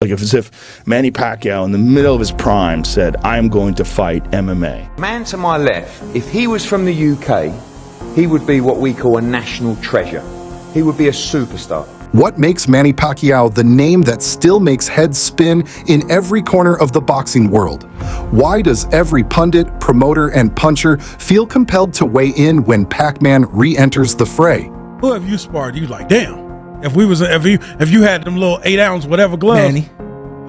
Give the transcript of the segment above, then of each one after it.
Like as if Manny Pacquiao in the middle of his prime said, I'm going to fight MMA. Man to my left, if he was from the UK, he would be what we call a national treasure. He would be a superstar. What makes Manny Pacquiao the name that still makes heads spin in every corner of the boxing world? Why does every pundit, promoter, and puncher feel compelled to weigh in when Pac-Man re-enters the fray? Who have you sparred? You like, damn. If you had them little 8-ounce whatever gloves. Manny.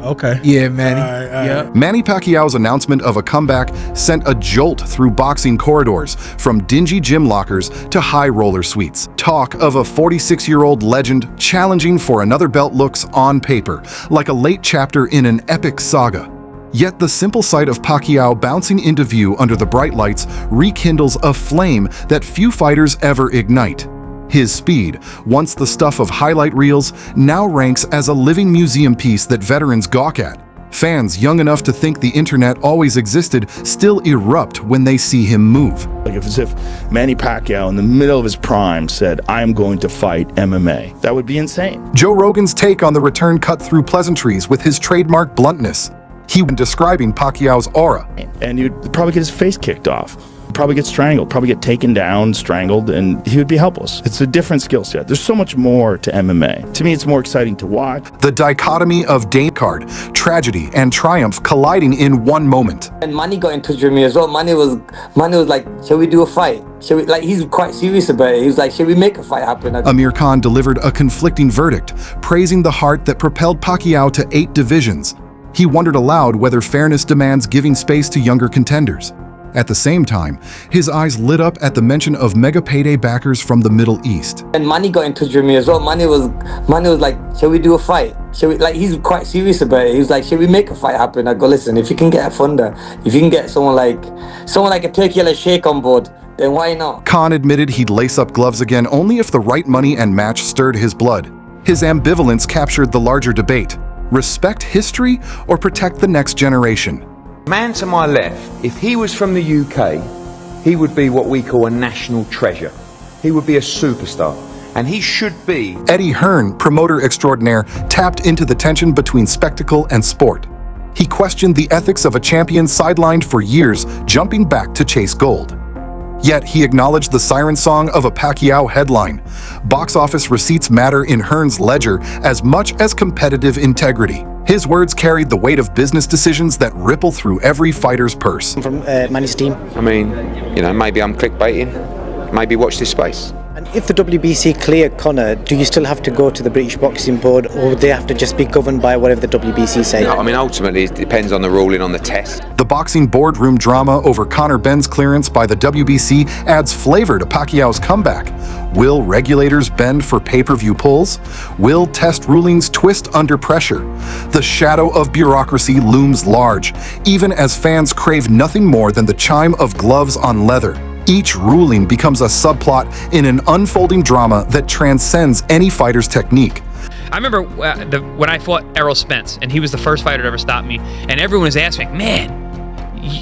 Okay. Yeah, Manny. All right. Yeah. Manny Pacquiao's announcement of a comeback sent a jolt through boxing corridors, from dingy gym lockers to high roller suites. Talk of a 46-year-old legend challenging for another belt looks, on paper, like a late chapter in an epic saga. Yet the simple sight of Pacquiao bouncing into view under the bright lights rekindles a flame that few fighters ever ignite. His speed, once the stuff of highlight reels, now ranks as a living museum piece that veterans gawk at. Fans young enough to think the internet always existed still erupt when they see him move. Like as if Manny Pacquiao in the middle of his prime said, I'm going to fight MMA. That would be insane. Joe Rogan's take on the return cut through pleasantries with his trademark bluntness. He was describing Pacquiao's aura. And you'd probably get his face kicked off. Probably get strangled, probably get taken down, strangled, and he would be helpless. It's a different skill set. There's so much more to MMA. To me, it's more exciting to watch. The dichotomy of Dame card, tragedy, and triumph colliding in one moment. And Manny got in touch with me as well. Manny was like, shall we do a fight? He's quite serious about it. He was like, shall we make a fight happen? Amir Khan delivered a conflicting verdict, praising the heart that propelled Pacquiao to 8 divisions. He wondered aloud whether fairness demands giving space to younger contenders. At the same time, his eyes lit up at the mention of mega payday backers from the Middle East. And Manny got in touch with me as well. Manny was like, shall we do a fight? He's quite serious about it. He was like, shall we make a fight happen? I go, listen, if you can get a funder, if you can get someone like a Turkey Yellow Sheikh on board, then why not? Khan admitted he'd lace up gloves again only if the right money and match stirred his blood. His ambivalence captured the larger debate: respect history or protect the next generation? Man to my left, if he was from the UK, he would be what we call a national treasure. He would be a superstar. And he should be. Eddie Hearn, promoter extraordinaire, tapped into the tension between spectacle and sport. He questioned the ethics of a champion sidelined for years, jumping back to chase gold. Yet he acknowledged the siren song of a Pacquiao headline. Box office receipts matter in Hearn's ledger as much as competitive integrity. His words carried the weight of business decisions that ripple through every fighter's purse. From Manny's team. I mean, maybe I'm clickbaiting. Maybe watch this space. And if the WBC clear Conor, do you still have to go to the British Boxing Board, or would they have to just be governed by whatever the WBC say? No, I mean, ultimately, it depends on the ruling on the test. The boxing boardroom drama over Conor Benn's clearance by the WBC adds flavor to Pacquiao's comeback. Will regulators bend for pay-per-view pulls? Will test rulings twist under pressure? The shadow of bureaucracy looms large, even as fans crave nothing more than the chime of gloves on leather. Each ruling becomes a subplot in an unfolding drama that transcends any fighter's technique. I remember when I fought Errol Spence, and he was the first fighter to ever stop me, and everyone was asking, man,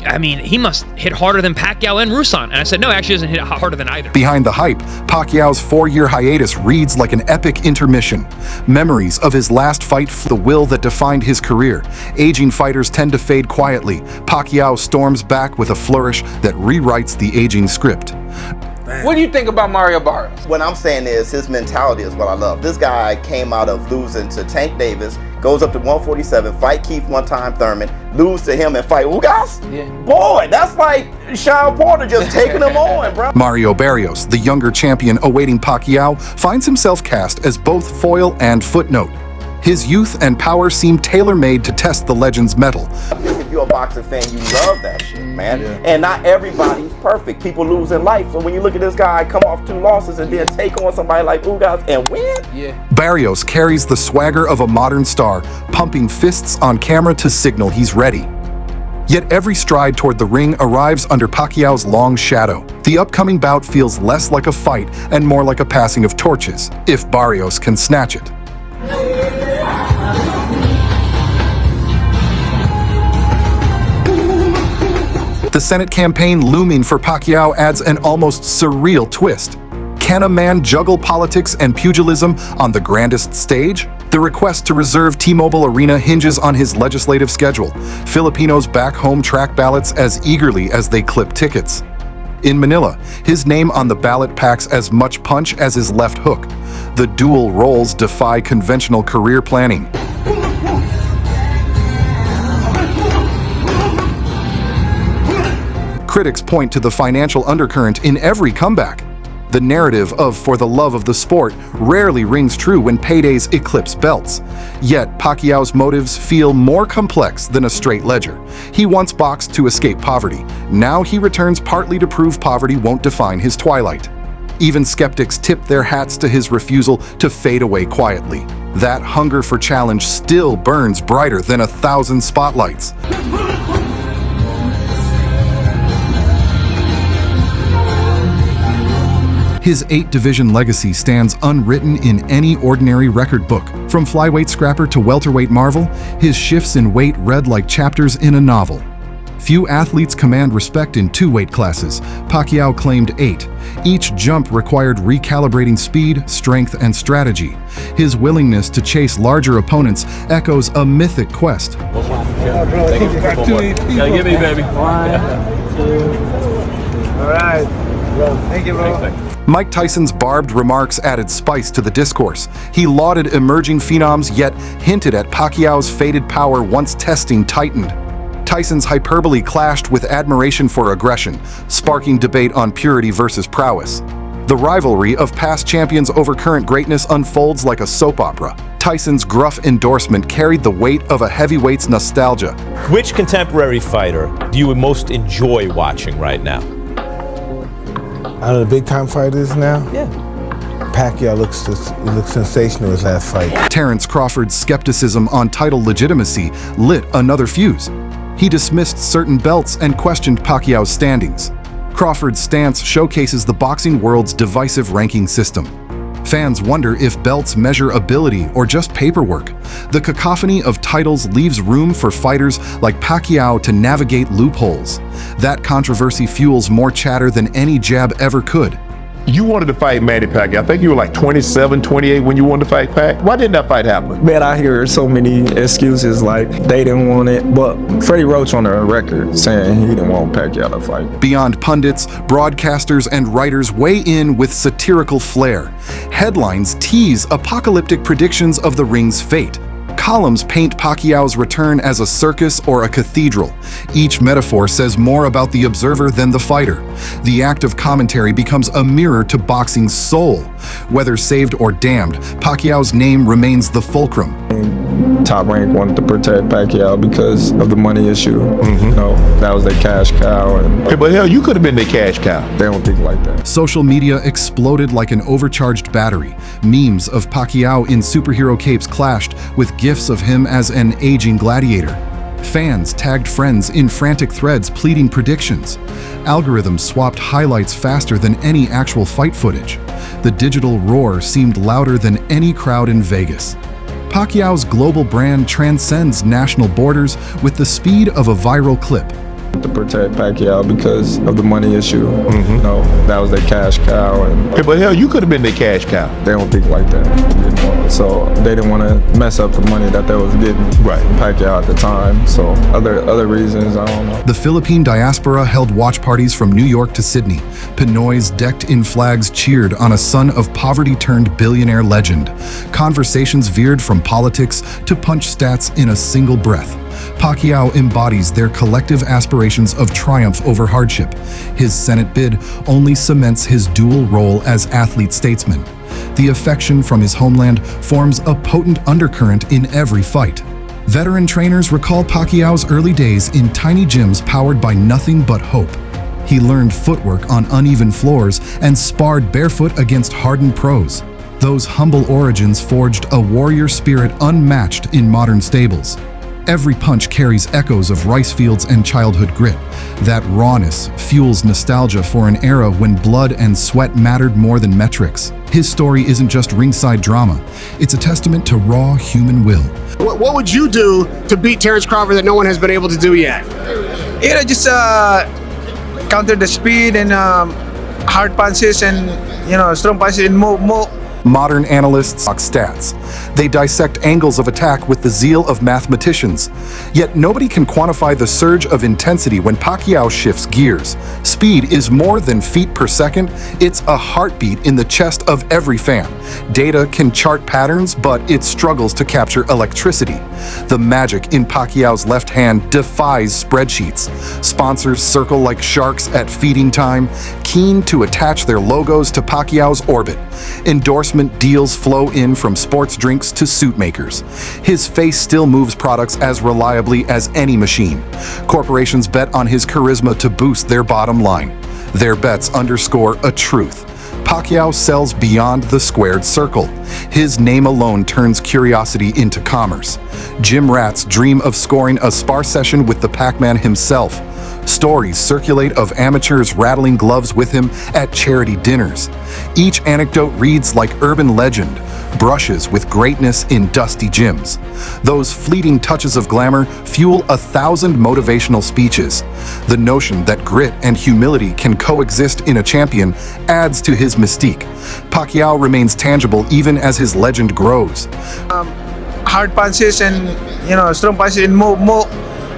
I mean, he must hit harder than Pacquiao and Rusan. And I said, no, actually doesn't hit harder than either. Behind the hype, Pacquiao's 4-year hiatus reads like an epic intermission. Memories of his last fight, the will that defined his career. Aging fighters tend to fade quietly. Pacquiao storms back with a flourish that rewrites the aging script. What do you think about Mario Barrios? What I'm saying is his mentality is what I love. This guy came out of losing to Tank Davis, goes up to 147, fight Keith one time Thurman, lose to him and fight Ugas? Yeah. Boy, that's like Sean Porter just taking him on, bro. Mario Barrios, the younger champion awaiting Pacquiao, finds himself cast as both foil and footnote. His youth and power seem tailor-made to test the legend's mettle. If you're a boxing fan, you love that shit, man. Yeah. And not everybody's perfect. People lose in life. So when you look at this guy come off 2 losses and then take on somebody like Ugas and win. Barrios carries the swagger of a modern star, pumping fists on camera to signal he's ready. Yet every stride toward the ring arrives under Pacquiao's long shadow. The upcoming bout feels less like a fight and more like a passing of torches, if Barrios can snatch it. The Senate campaign looming for Pacquiao adds an almost surreal twist. Can a man juggle politics and pugilism on the grandest stage? The request to reserve T-Mobile Arena hinges on his legislative schedule. Filipinos back home track ballots as eagerly as they clip tickets. In Manila, his name on the ballot packs as much punch as his left hook. The dual roles defy conventional career planning. Critics point to the financial undercurrent in every comeback. The narrative of "for the love of the sport" rarely rings true when paydays eclipse belts. Yet Pacquiao's motives feel more complex than a straight ledger. He once boxed to escape poverty. Now he returns partly to prove poverty won't define his twilight. Even skeptics tip their hats to his refusal to fade away quietly. That hunger for challenge still burns brighter than 1,000 spotlights. His 8-division legacy stands unwritten in any ordinary record book. From flyweight scrapper to welterweight marvel, his shifts in weight read like chapters in a novel. Few athletes command respect in 2 weight classes. Pacquiao claimed 8. Each jump required recalibrating speed, strength, and strategy. His willingness to chase larger opponents echoes a mythic quest. Gotta get me, baby. 1, 2. All right. Thank you, bro. Mike Tyson's barbed remarks added spice to the discourse. He lauded emerging phenoms, yet hinted at Pacquiao's faded power once testing tightened. Tyson's hyperbole clashed with admiration for aggression, sparking debate on purity versus prowess. The rivalry of past champions over current greatness unfolds like a soap opera. Tyson's gruff endorsement carried the weight of a heavyweight's nostalgia. Which contemporary fighter do you most enjoy watching right now? Out of the big-time fighters now? Yeah. Pacquiao looks sensational his last fight. Terrence Crawford's skepticism on title legitimacy lit another fuse. He dismissed certain belts and questioned Pacquiao's standings. Crawford's stance showcases the boxing world's divisive ranking system. Fans wonder if belts measure ability or just paperwork. The cacophony of titles leaves room for fighters like Pacquiao to navigate loopholes. That controversy fuels more chatter than any jab ever could. You wanted to fight Manny Pacquiao. I think you were like 27, 28 when you wanted to fight Pac. Why didn't that fight happen? Man, I hear so many excuses like they didn't want it, but Freddie Roach on the record saying he didn't want Pacquiao to fight. Beyond pundits, broadcasters and writers weigh in with satirical flair. Headlines tease apocalyptic predictions of the ring's fate. Columns paint Pacquiao's return as a circus or a cathedral. Each metaphor says more about the observer than the fighter. The act of commentary becomes a mirror to boxing's soul. Whether saved or damned, Pacquiao's name remains the fulcrum. Top Rank wanted to protect Pacquiao because of the money issue. You know, that was their cash cow. And hey, but hell, you could have been their cash cow. They don't think like that. Social media exploded like an overcharged battery. Memes of Pacquiao in superhero capes clashed with gifs of him as an aging gladiator. Fans tagged friends in frantic threads pleading predictions. Algorithms swapped highlights faster than any actual fight footage. The digital roar seemed louder than any crowd in Vegas. Pacquiao's global brand transcends national borders with the speed of a viral clip. To protect Pacquiao because of the money issue. You know, that was their cash cow. And hey, but hell, you could have been their cash cow. They don't think like that. So they didn't want to mess up the money that they was getting right from Pacquiao at the time. So other reasons, I don't know. The Philippine diaspora held watch parties from New York to Sydney. Pinoys decked in flags cheered on a son of poverty-turned-billionaire legend. Conversations veered from politics to punch stats in a single breath. Pacquiao embodies their collective aspirations of triumph over hardship. His Senate bid only cements his dual role as athlete-statesman. The affection from his homeland forms a potent undercurrent in every fight. Veteran trainers recall Pacquiao's early days in tiny gyms powered by nothing but hope. He learned footwork on uneven floors and sparred barefoot against hardened pros. Those humble origins forged a warrior spirit unmatched in modern stables. Every punch carries echoes of rice fields and childhood grit. That rawness fuels nostalgia for an era when blood and sweat mattered more than metrics. His story isn't just ringside drama. It's a testament to raw human will. What would you do to beat Terrence Crawford that no one has been able to do yet? Just counter the speed and hard punches and strong punches and move. Modern analysts talk stats. They dissect angles of attack with the zeal of mathematicians. Yet nobody can quantify the surge of intensity when Pacquiao shifts gears. Speed is more than feet per second. It's a heartbeat in the chest of every fan. Data can chart patterns, but it struggles to capture electricity. The magic in Pacquiao's left hand defies spreadsheets. Sponsors circle like sharks at feeding time, keen to attach their logos to Pacquiao's orbit. Endorsement deals flow in from sports drinks to suit makers. His face still moves products as reliably as any machine. Corporations bet on his charisma to boost their bottom line. Their bets underscore a truth. Pacquiao sells beyond the squared circle. His name alone turns curiosity into commerce. Gym rats dream of scoring a spar session with the Pac-Man himself. Stories circulate of amateurs rattling gloves with him at charity dinners. Each anecdote reads like urban legend, brushes with greatness in dusty gyms. Those fleeting touches of glamour fuel 1,000 motivational speeches. The notion that grit and humility can coexist in a champion adds to his mystique. Pacquiao remains tangible even as his legend grows. Hard punches and strong punches and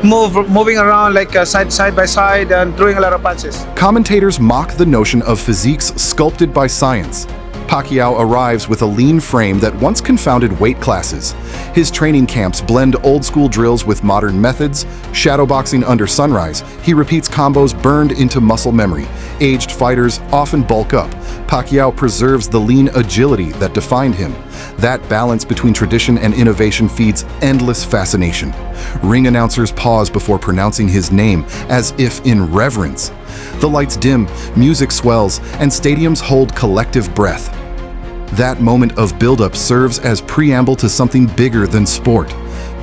moving around like side by side and throwing a lot of punches. Commentators mock the notion of physiques sculpted by science. Pacquiao arrives with a lean frame that once confounded weight classes. His training camps blend old-school drills with modern methods. Shadowboxing under sunrise, he repeats combos burned into muscle memory. Aged fighters often bulk up. Pacquiao preserves the lean agility that defined him. That balance between tradition and innovation feeds endless fascination. Ring announcers pause before pronouncing his name, as if in reverence. The lights dim, music swells, and stadiums hold collective breath. That moment of buildup serves as preamble to something bigger than sport.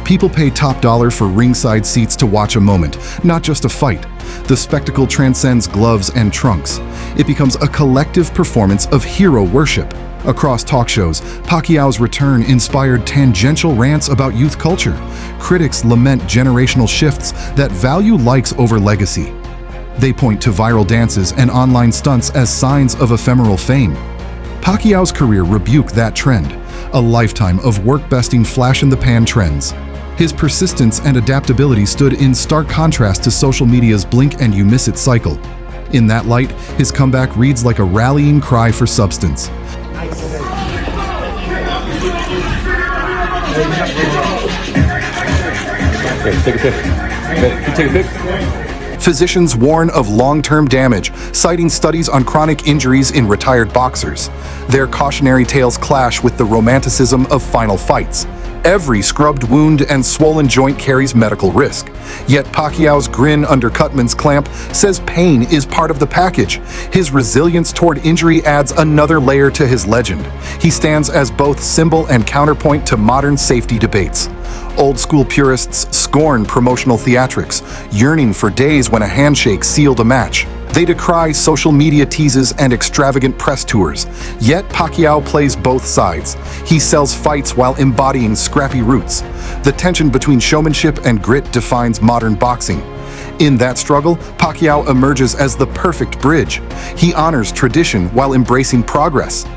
People pay top dollar for ringside seats to watch a moment, not just a fight. The spectacle transcends gloves and trunks. It becomes a collective performance of hero worship. Across talk shows, Pacquiao's return inspired tangential rants about youth culture. Critics lament generational shifts that value likes over legacy. They point to viral dances and online stunts as signs of ephemeral fame. Pacquiao's career rebuked that trend, a lifetime of work-besting flash-in-the-pan trends. His persistence and adaptability stood in stark contrast to social media's blink-and-you-miss-it cycle. In that light, his comeback reads like a rallying cry for substance. Take a pic. Take a pic. Physicians warn of long-term damage, citing studies on chronic injuries in retired boxers. Their cautionary tales clash with the romanticism of final fights. Every scrubbed wound and swollen joint carries medical risk. Yet Pacquiao's grin under Cutman's clamp says pain is part of the package. His resilience toward injury adds another layer to his legend. He stands as both symbol and counterpoint to modern safety debates. Old-school purists scorn promotional theatrics, yearning for days when a handshake sealed a match. They decry social media teases and extravagant press tours. Yet Pacquiao plays both sides. He sells fights while embodying scrappy roots. The tension between showmanship and grit defines modern boxing. In that struggle, Pacquiao emerges as the perfect bridge. He honors tradition while embracing progress.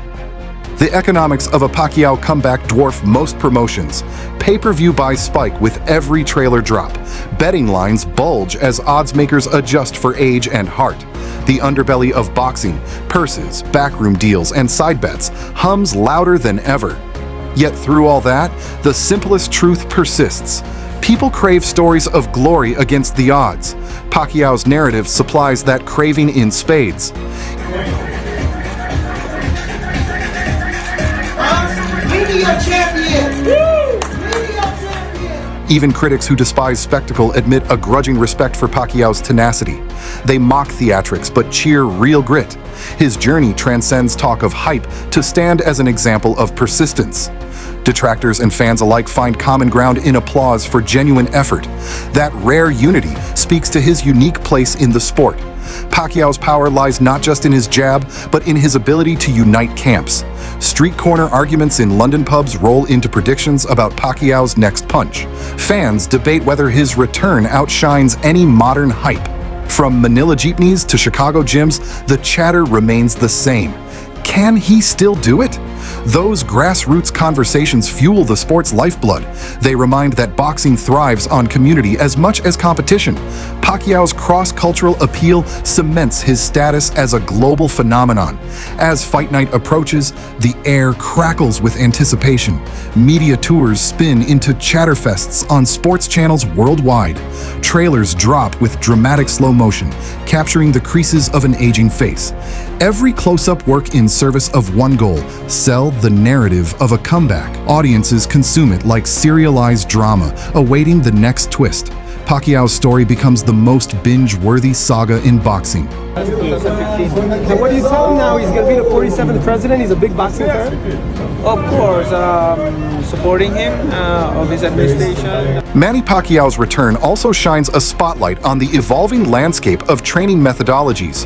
The economics of a Pacquiao comeback dwarf most promotions. Pay-per-view buys spike with every trailer drop. Betting lines bulge as odds makers adjust for age and heart. The underbelly of boxing, purses, backroom deals, and side bets hums louder than ever. Yet through all that, the simplest truth persists. People crave stories of glory against the odds. Pacquiao's narrative supplies that craving in spades. Even critics who despise spectacle admit a grudging respect for Pacquiao's tenacity. They mock theatrics but cheer real grit. His journey transcends talk of hype to stand as an example of persistence. Detractors and fans alike find common ground in applause for genuine effort. That rare unity speaks to his unique place in the sport. Pacquiao's power lies not just in his jab, but in his ability to unite camps. Street corner arguments in London pubs roll into predictions about Pacquiao's next punch. Fans debate whether his return outshines any modern hype. From Manila jeepneys to Chicago gyms, the chatter remains the same. can he still do it? Those grassroots conversations fuel the sport's lifeblood. They remind that boxing thrives on community as much as competition. Pacquiao's cross-cultural appeal cements his status as a global phenomenon. As fight night approaches, the air crackles with anticipation. Media tours spin into chatterfests on sports channels worldwide. Trailers drop with dramatic slow motion, capturing the creases of an aging face. Every close-up work in service of one goal: sell the narrative of a comeback. Audiences consume it like serialized drama, awaiting the next twist. Pacquiao's story becomes the most binge-worthy saga in boxing. So what do you tell him now? He's going to be the 47th president. He's a big boxing fan. Of course, supporting him of his administration. Manny Pacquiao's return also shines a spotlight on the evolving landscape of training methodologies.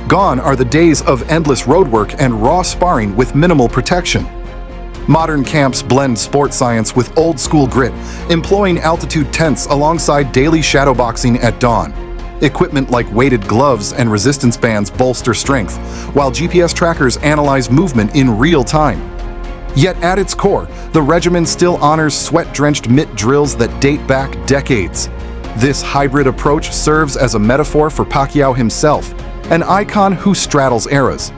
Gone are the days of endless roadwork and raw sparring with minimal protection. Modern camps blend sport science with old-school grit, employing altitude tents alongside daily shadowboxing at dawn. Equipment like weighted gloves and resistance bands bolster strength, while GPS trackers analyze movement in real time. Yet at its core, the regimen still honors sweat-drenched mitt drills that date back decades. This hybrid approach serves as a metaphor for Pacquiao himself, an icon who straddles eras.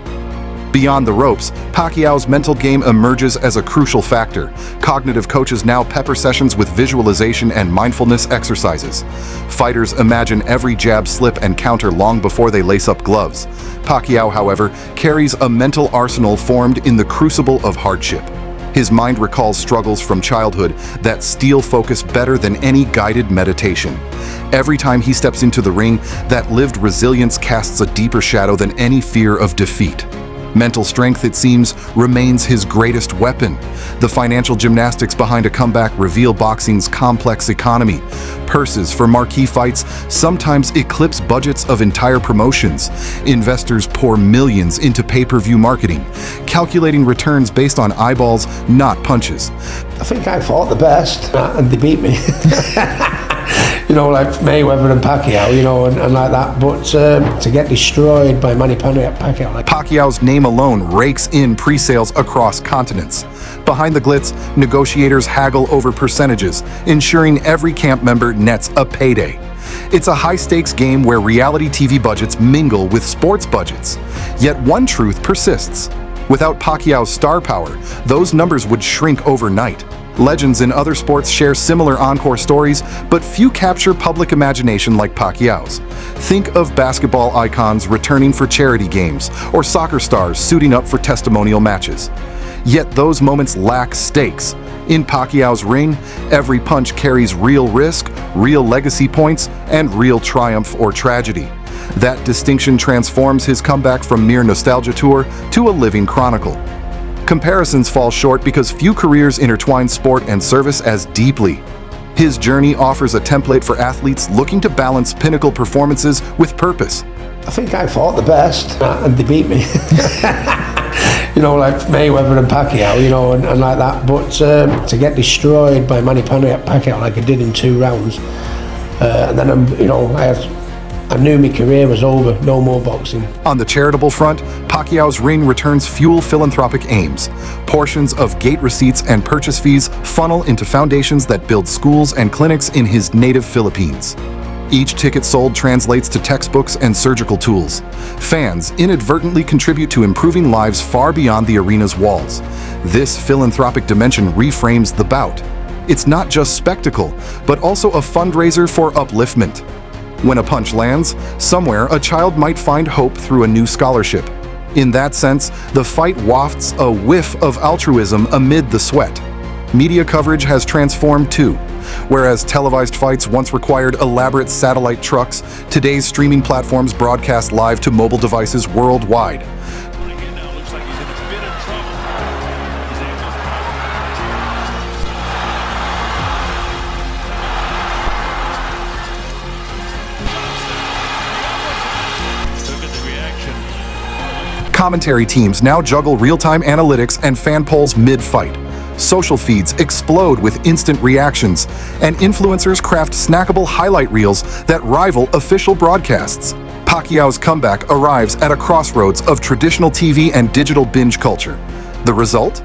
Beyond the ropes, Pacquiao's mental game emerges as a crucial factor. Cognitive coaches now pepper sessions with visualization and mindfulness exercises. Fighters imagine every jab, slip, and counter long before they lace up gloves. Pacquiao, however, carries a mental arsenal formed in the crucible of hardship. His mind recalls struggles from childhood that steal focus better than any guided meditation. Every time he steps into the ring, that lived resilience casts a deeper shadow than any fear of defeat. Mental strength, it seems, remains his greatest weapon. The financial gymnastics behind a comeback reveal boxing's complex economy. Purses for marquee fights sometimes eclipse budgets of entire promotions. Investors pour millions into pay-per-view marketing, calculating returns based on eyeballs, not punches. I think I fought the best, and they beat me. You know, like Mayweather and Pacquiao, you know, and like that. But to get destroyed by Manny Pacquiao. Pacquiao's name alone rakes in pre-sales across continents. Behind the glitz, negotiators haggle over percentages, ensuring every camp member nets a payday. It's a high-stakes game where reality TV budgets mingle with sports budgets. Yet one truth persists. Without Pacquiao's star power, those numbers would shrink overnight. Legends in other sports share similar encore stories, but few capture public imagination like Pacquiao's. Think of basketball icons returning for charity games, or soccer stars suiting up for testimonial matches. Yet those moments lack stakes. In Pacquiao's ring, every punch carries real risk, real legacy points, and real triumph or tragedy. That distinction transforms his comeback from mere nostalgia tour to a living chronicle. Comparisons fall short because few careers intertwine sport and service as deeply. His journey offers a template for athletes looking to balance pinnacle performances with purpose. I think I fought the best, and they beat me. You know, like Mayweather and Pacquiao, you know, and like that. But to get destroyed by Manny Pacquiao like I did in 2 rounds, and then I knew my career was over, no more boxing. On the charitable front, Pacquiao's ring returns fuel philanthropic aims. Portions of gate receipts and purchase fees funnel into foundations that build schools and clinics in his native Philippines. Each ticket sold translates to textbooks and surgical tools. Fans inadvertently contribute to improving lives far beyond the arena's walls. This philanthropic dimension reframes the bout. It's not just spectacle, but also a fundraiser for upliftment. When a punch lands, somewhere a child might find hope through a new scholarship. In that sense, the fight wafts a whiff of altruism amid the sweat. Media coverage has transformed too. Whereas televised fights once required elaborate satellite trucks, today's streaming platforms broadcast live to mobile devices worldwide. Commentary teams now juggle real-time analytics and fan polls mid-fight. Social feeds explode with instant reactions, and influencers craft snackable highlight reels that rival official broadcasts. Pacquiao's comeback arrives at a crossroads of traditional TV and digital binge culture. The result?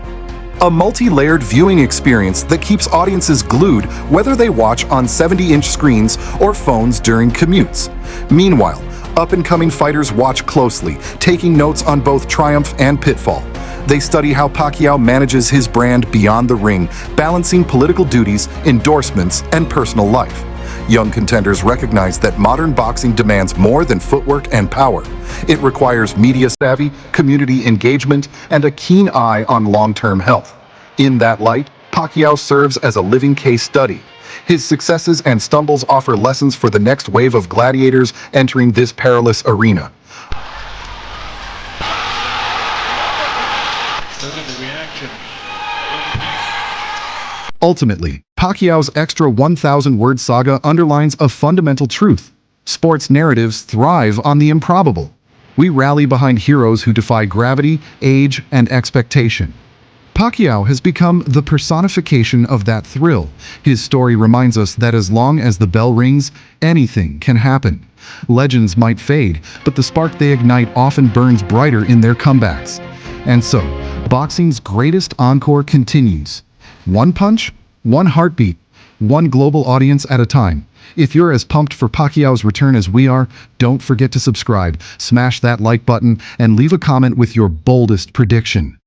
A multi-layered viewing experience that keeps audiences glued whether they watch on 70-inch screens or phones during commutes. Meanwhile, up-and-coming fighters watch closely, taking notes on both triumph and pitfall. They study how Pacquiao manages his brand beyond the ring, balancing political duties, endorsements, and personal life. Young contenders recognize that modern boxing demands more than footwork and power. It requires media savvy, community engagement, and a keen eye on long-term health. In that light, Pacquiao serves as a living case study. His successes and stumbles offer lessons for the next wave of gladiators entering this perilous arena. Ultimately, Pacquiao's extra 1,000-word saga underlines a fundamental truth. Sports narratives thrive on the improbable. We rally behind heroes who defy gravity, age, and expectation. Pacquiao has become the personification of that thrill. His story reminds us that as long as the bell rings, anything can happen. Legends might fade, but the spark they ignite often burns brighter in their comebacks. And so, boxing's greatest encore continues. One punch, one heartbeat, one global audience at a time. If you're as pumped for Pacquiao's return as we are, don't forget to subscribe, smash that like button, and leave a comment with your boldest prediction.